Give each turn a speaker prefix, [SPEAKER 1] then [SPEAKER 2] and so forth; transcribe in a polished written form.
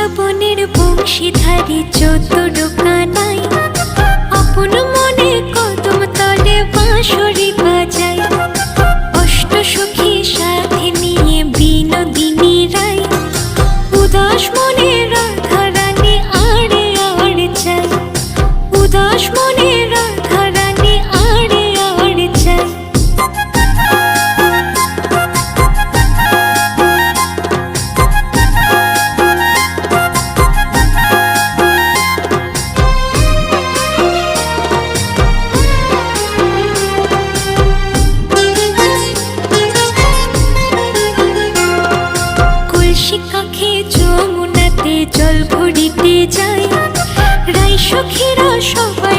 [SPEAKER 1] বৃন্দাবনের বংশীধারী যত ডোকানাই আপন মনে কদম তলে বাঁশরি বাজায়। অষ্ট সখী সাথে নিয়ে বিনোদিনী রায় উদাস মনে রাধা রানী আড়ে আড়ে যায়। উদাস মনে রাধা রানী আড়ে আড়ে যায়। কাখে যমুনাতে জল ভরিতে যায়। রাই সখীরা সবাই